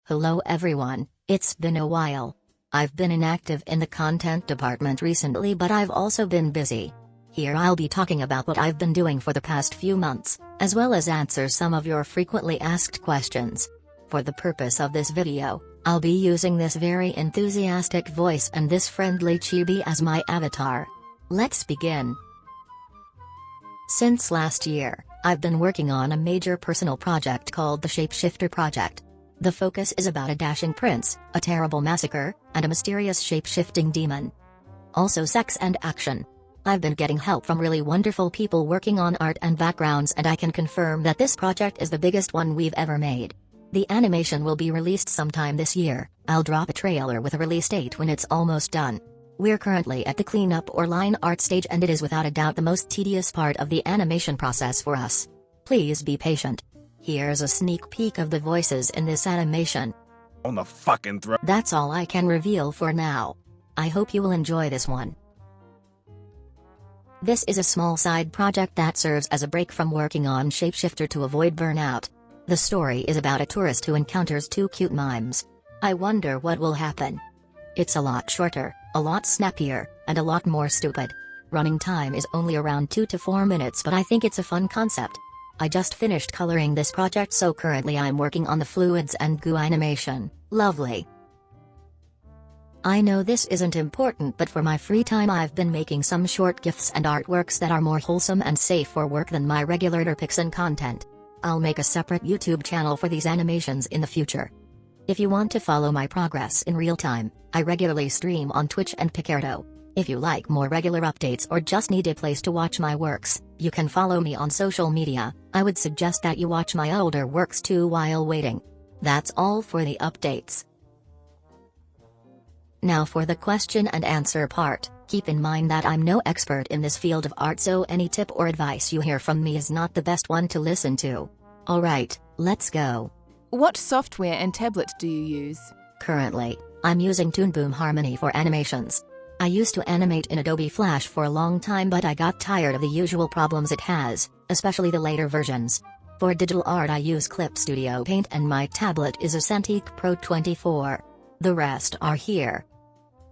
Hello everyone, it's been a while. I've been inactive in the content department recently, but I've also been busy. Here I'll be talking about what I've been doing for the past few months, as well as answer some of your frequently asked questions. For the purpose of this video, I'll be using this very enthusiastic voice and this friendly chibi as my avatar. Let's begin. Since last year, I've been working on a major personal project called the Shapeshifter Project. The focus is about a dashing prince, a terrible massacre, and a mysterious shape-shifting demon. Also sex and action. I've been getting help from really wonderful people working on art and backgrounds, and I can confirm that this project is the biggest one we've ever made. The animation will be released sometime this year. I'll drop a trailer with a release date when it's almost done. We're currently at the cleanup or line art stage, and it is without a doubt the most tedious part of the animation process for us. Please be patient. Here's a sneak peek of the voices in this animation. On the fucking throat. That's all I can reveal for now. I hope you will enjoy this one. This is a small side project that serves as a break from working on Shapeshifter to avoid burnout. The story is about a tourist who encounters two cute mimes. I wonder what will happen. It's a lot shorter, a lot snappier, and a lot more stupid. Running time is only around 2 to 4 minutes, but I think it's a fun concept. I just finished coloring this project, so currently I'm working on the fluids and goo animation. Lovely. I know this isn't important, but for my free time I've been making some short GIFs and artworks that are more wholesome and safe for work than my regular Derpixon content. I'll make a separate YouTube channel for these animations in the future. If you want to follow my progress in real time, I regularly stream on Twitch and Picardo. If you like more regular updates or just need a place to watch my works, you can follow me on social media. I would suggest that you watch my older works too while waiting. That's all for the updates. Now for the question and answer part. Keep in mind that I'm no expert in this field of art, so any tip or advice you hear from me is not the best one to listen to. Alright, let's go. What software and tablet do you use? Currently, I'm using Toon Boom Harmony for animations. I used to animate in Adobe Flash for a long time, but I got tired of the usual problems it has, especially the later versions. For digital art I use Clip Studio Paint, and my tablet is a Cintiq Pro 24. The rest are here.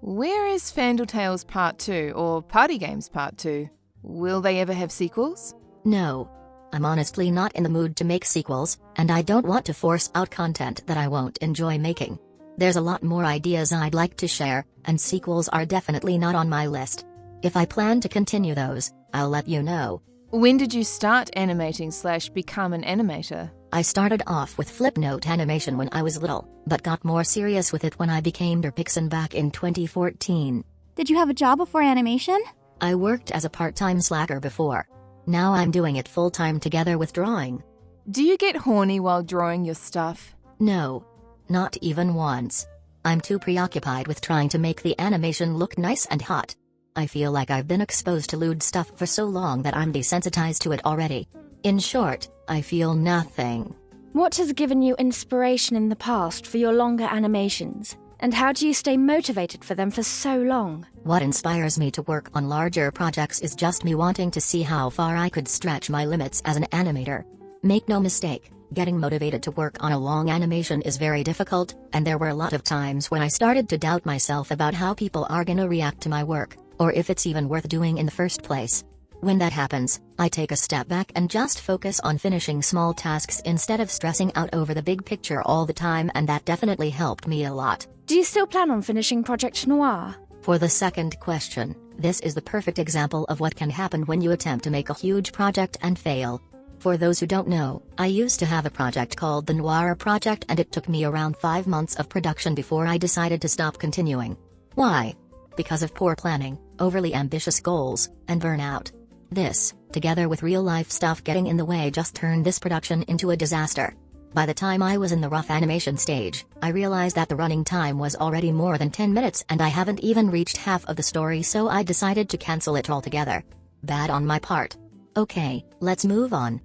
Where is Fandle Tales Part 2 or Party Games Part 2? Will they ever have sequels? No. I'm honestly not in the mood to make sequels, and I don't want to force out content that I won't enjoy making. There's a lot more ideas I'd like to share, and sequels are definitely not on my list. If I plan to continue those, I'll let you know. When did you start animating/become an animator? I started off with Flipnote animation when I was little, but got more serious with it when I became Derpixon back in 2014. Did you have a job before animation? I worked as a part-time slacker before. Now I'm doing it full-time together with drawing. Do you get horny while drawing your stuff? No. Not even once. I'm too preoccupied with trying to make the animation look nice and hot. I feel like I've been exposed to lewd stuff for so long that I'm desensitized to it already. In short, I feel nothing. What has given you inspiration in the past for your longer animations? And how do you stay motivated for them for so long? What inspires me to work on larger projects is just me wanting to see how far I could stretch my limits as an animator. Make no mistake, getting motivated to work on a long animation is very difficult, and there were a lot of times when I started to doubt myself about how people are gonna react to my work, or if it's even worth doing in the first place. When that happens, I take a step back and just focus on finishing small tasks instead of stressing out over the big picture all the time, and that definitely helped me a lot. Do you still plan on finishing Project Noir? For the second question, this is the perfect example of what can happen when you attempt to make a huge project and fail. For those who don't know, I used to have a project called the Noir Project, and it took me around 5 months of production before I decided to stop continuing. Why? Because of poor planning, overly ambitious goals, and burnout. This, together with real-life stuff getting in the way, just turned this production into a disaster. By the time I was in the rough animation stage, I realized that the running time was already more than 10 minutes and I haven't even reached half of the story, so I decided to cancel it altogether. Bad on my part. Okay, let's move on.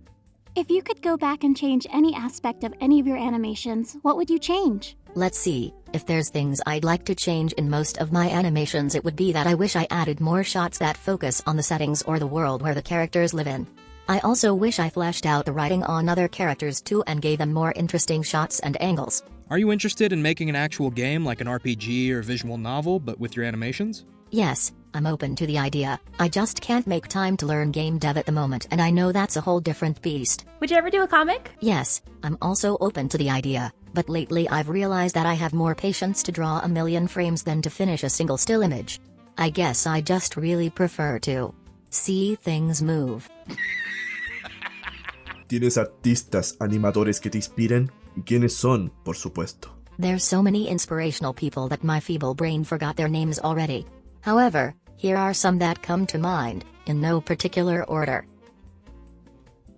If you could go back and change any aspect of any of your animations, what would you change? Let's see, if there's things I'd like to change in most of my animations, it would be that I wish I added more shots that focus on the settings or the world where the characters live in. I also wish I fleshed out the writing on other characters too and gave them more interesting shots and angles. Are you interested in making an actual game like an RPG or visual novel, but with your animations? Yes, I'm open to the idea. I just can't make time to learn game dev at the moment, and I know that's a whole different beast. Would you ever do a comic? Yes, I'm also open to the idea, but lately I've realized that I have more patience to draw a million frames than to finish a single still image. I guess I just really prefer to see things move. ¿Tienes artistas animadores que te inspiren? ¿Y quiénes son, por supuesto? There's so many inspirational people that my feeble brain forgot their names already. However, here are some that come to mind, in no particular order.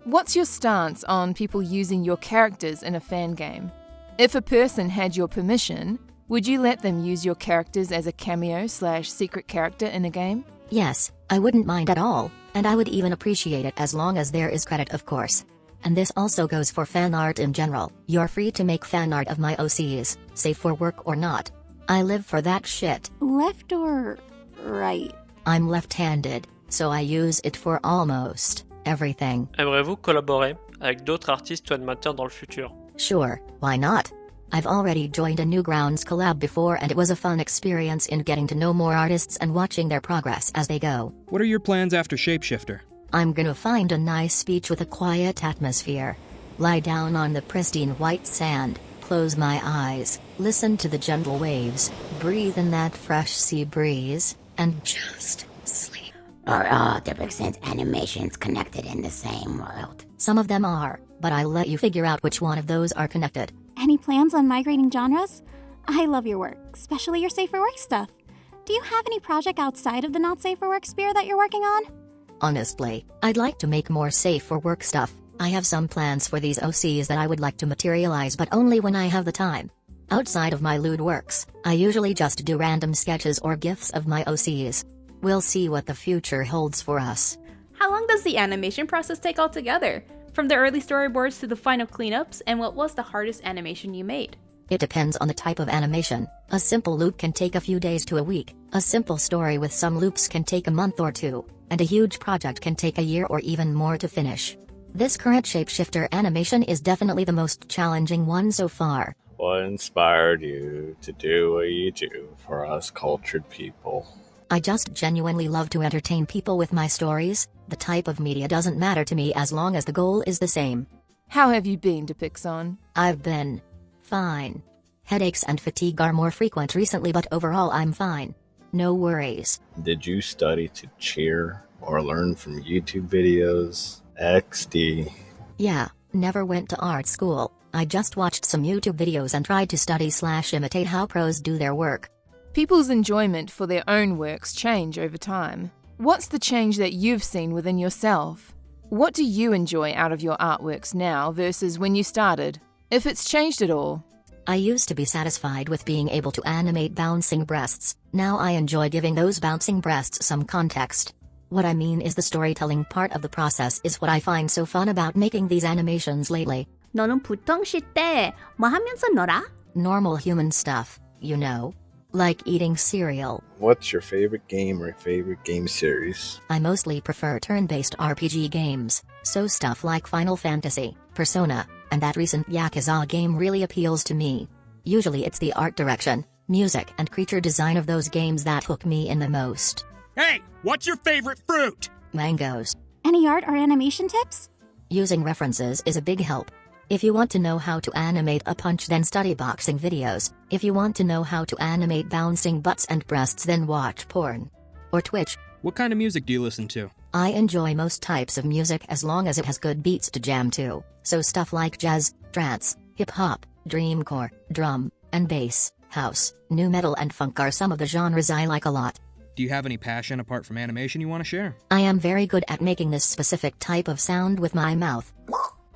What's your stance on people using your characters in a fan game? If a person had your permission, would you let them use your characters as a cameo/secret character in a game? Yes, I wouldn't mind at all, and I would even appreciate it as long as there is credit, of course. And this also goes for fan art in general. You're free to make fan art of my OCs, safe for work or not. I live for that shit. Left or right? I'm left-handed, so I use it for almost everything. Aimeriez-vous collaborer avec d'autres artistes ou animateurs dans le futur? Sure, why not? I've already joined a Newgrounds collab before, and it was a fun experience in getting to know more artists and watching their progress as they go. What are your plans after Shapeshifter? I'm gonna find a nice beach with a quiet atmosphere. Lie down on the pristine white sand, close my eyes, listen to the gentle waves, breathe in that fresh sea breeze, and just sleep. Are all Derpixon's animations connected in the same world? Some of them are, but I'll let you figure out which one of those are connected. Any plans on migrating genres? I love your work, especially your safe for work stuff. Do you have any project outside of the not safe for work sphere that you're working on? Honestly, I'd like to make more safe for work stuff. I have some plans for these OCs that I would like to materialize, but only when I have the time. Outside of my lewd works, I usually just do random sketches or GIFs of my OCs. We'll see what the future holds for us. How long does the animation process take altogether? From the early storyboards to the final cleanups, and what was the hardest animation you made? It depends on the type of animation. A simple loop can take a few days to a week, a simple story with some loops can take a month or two, and a huge project can take a year or even more to finish. This current Shapeshifter animation is definitely the most challenging one so far. What inspired you to do what you do for us cultured people? I just genuinely love to entertain people with my stories. The type of media doesn't matter to me as long as the goal is the same. How have you been, Derpixon? I've been fine. Headaches and fatigue are more frequent recently, but overall I'm fine. No worries. Did you study to cheer or learn from YouTube videos? XD. Yeah, never went to art school. I just watched some YouTube videos and tried to study/imitate how pros do their work. People's enjoyment for their own works change over time. What's the change that you've seen within yourself? What do you enjoy out of your artworks now versus when you started, if it's changed at all? I used to be satisfied with being able to animate bouncing breasts. Now I enjoy giving those bouncing breasts some context. What I mean is the storytelling part of the process is what I find so fun about making these animations lately. 너는 보통 쉴 때 뭐 하면서 놀아? Normal human stuff, you know. Like eating cereal. What's your favorite game or favorite game series? I mostly prefer turn-based RPG games, so stuff like Final Fantasy, Persona, and that recent Yakuza game really appeals to me. Usually it's the art direction, music and creature design of those games that hook me in the most. Hey, what's your favorite fruit? Mangoes. Any art or animation tips? Using references is a big help. If you want to know how to animate a punch, then study boxing videos. If you want to know how to animate bouncing butts and breasts, then watch porn. Or Twitch. What kind of music do you listen to? I enjoy most types of music as long as it has good beats to jam to. So stuff like jazz, trance, hip-hop, dreamcore, drum, and bass, house, nu metal and funk are some of the genres I like a lot. Do you have any passion apart from animation you want to share? I am very good at making this specific type of sound with my mouth.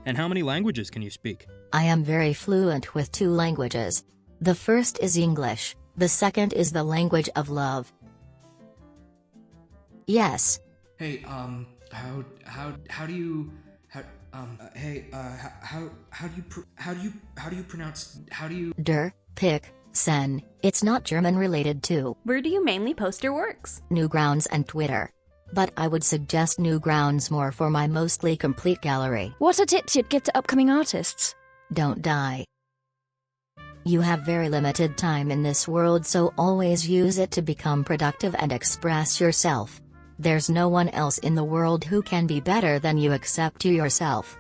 And how many languages can you speak? I am very fluent with 2 languages. The first is English, the second is the language of love. Yes. Hey, how do you pronounce Derpixon. It's not German related too. Where do you mainly post your works? Newgrounds and Twitter. But I would suggest Newgrounds more for my mostly complete gallery. What are tips you'd give to upcoming artists? Don't die. You have very limited time in this world, so always use it to become productive and express yourself. There's no one else in the world who can be better than you except you yourself.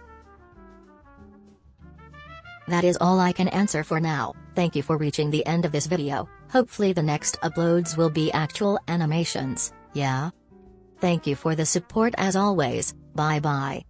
That is all I can answer for now. Thank you for reaching the end of this video. Hopefully the next uploads will be actual animations, yeah? Thank you for the support as always. Bye bye.